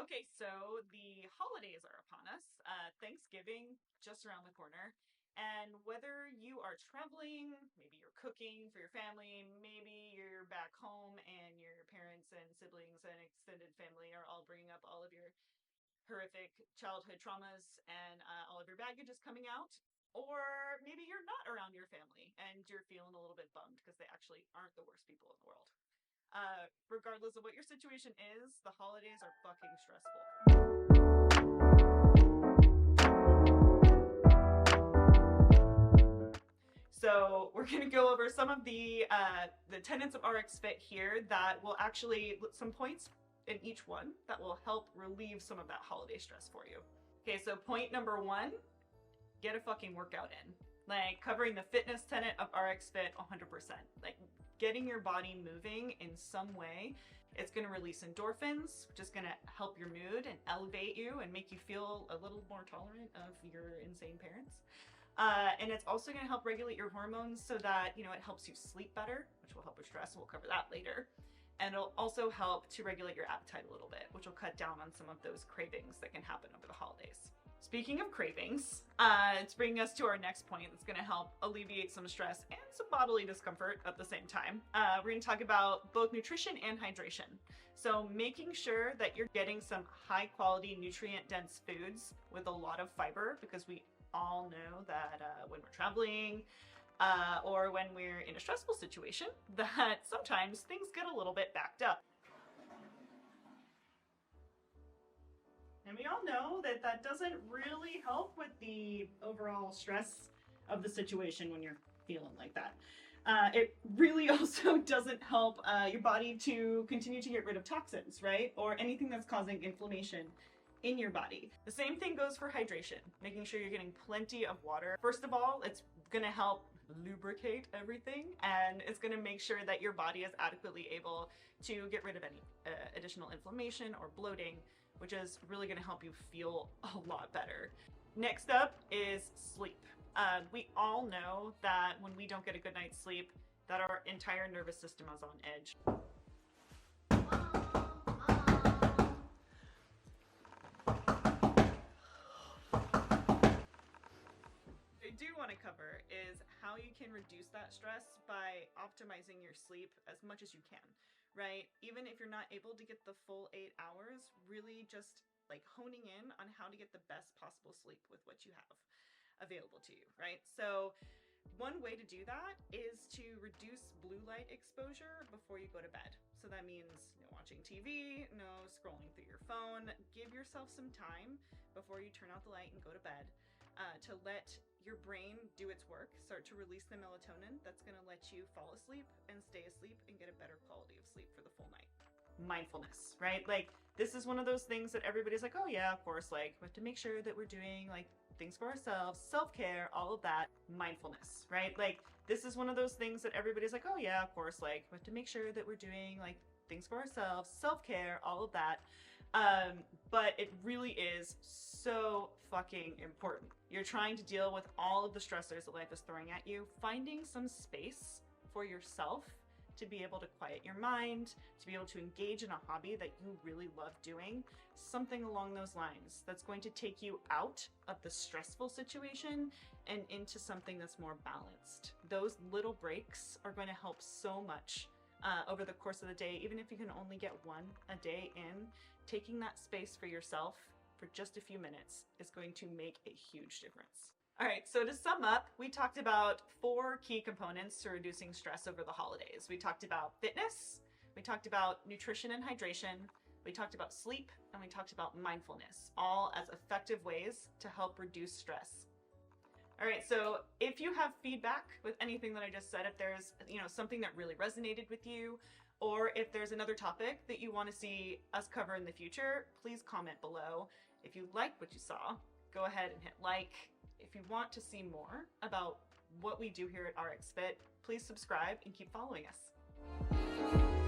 Okay, so the holidays are upon us. Thanksgiving just around the corner. And whether you are traveling, maybe you're cooking for your family, maybe you're back home and your parents and siblings and extended family are all bringing up all of your horrific childhood traumas and all of your baggage is coming out. Or maybe you're not around your family and you're feeling a little bit bummed because they actually aren't the worst people in the world. Regardless of what your situation is, the holidays are fucking stressful. So we're going to go over some of the tenets of RX Fit here that will actually some points in each one that will help relieve some of that holiday stress for you. Okay, so point number one, get a fucking workout in. Like covering the fitness tenet of RX Fit 100%. Like getting your body moving in some way. It's going to release endorphins, which is going to help your mood and elevate you and make you feel a little more tolerant of your insane parents. And it's also going to help regulate your hormones so that, it helps you sleep better, which will help with stress. We'll cover that later. And it'll also help to regulate your appetite a little bit, which will cut down on some of those cravings that can happen over the holidays. Speaking of cravings, it's bringing us to our next point that's going to help alleviate some stress and some bodily discomfort at the same time. We're going to talk about both nutrition and hydration. So making sure that you're getting some high quality nutrient dense foods with a lot of fiber, because we all know that when we're traveling or when we're in a stressful situation, that sometimes things get a little bit backed up. And we all know that that doesn't really help with the overall stress of the situation when you're feeling like that. It really also doesn't help your body to continue to get rid of toxins, right? Or anything that's causing inflammation in your body. The same thing goes for hydration, making sure you're getting plenty of water. First of all, it's gonna help lubricate everything, and it's gonna make sure that your body is adequately able to get rid of any additional inflammation or bloating, which is really gonna help you feel a lot better. Next up is sleep. We all know that when we don't get a good night's sleep, that our entire nervous system is on edge. I do want to cover is how you can reduce that stress by optimizing your sleep as much as you can, right? Even if you're not able to get the full 8 hours, really just like honing in on how to get the best possible sleep with what you have available to you, right? So one way to do that is to reduce blue light exposure before you go to bed. So that means no watching TV, no scrolling through your phone. Give yourself some time before you turn out the light and go to bed to let your brain do its work, start to release the melatonin that's going to let you fall asleep and stay asleep and get a better quality of sleep for the full night. Mindfulness, right? Like this is one of those things that everybody's like, oh yeah, of course, like we have to make sure that we're doing like things for ourselves, self-care, all of that. Mindfulness, right? Like this is one of those things that everybody's like, oh yeah, of course, like we have to make sure that we're doing like things for ourselves, self-care, all of that. But it really is so fucking important. You're trying to deal with all of the stressors that life is throwing at you, finding some space for yourself to be able to quiet your mind, to be able to engage in a hobby that you really love doing, something along those lines that's going to take you out of the stressful situation and into something that's more balanced. Those little breaks are going to help so much over the course of the day. Even if you can only get one a day in, taking that space for yourself for just a few minutes is going to make a huge difference. All right, so to sum up, we talked about 4 key components to reducing stress over the holidays. We talked about fitness, we talked about nutrition and hydration, we talked about sleep, and we talked about mindfulness, all as effective ways to help reduce stress. All right, so if you have feedback with anything that I just said, if there's something that really resonated with you, or if there's another topic that you want to see us cover in the future, please comment below. If you liked what you saw, go ahead and hit like. If you want to see more about what we do here at RX Fit, please subscribe and keep following us.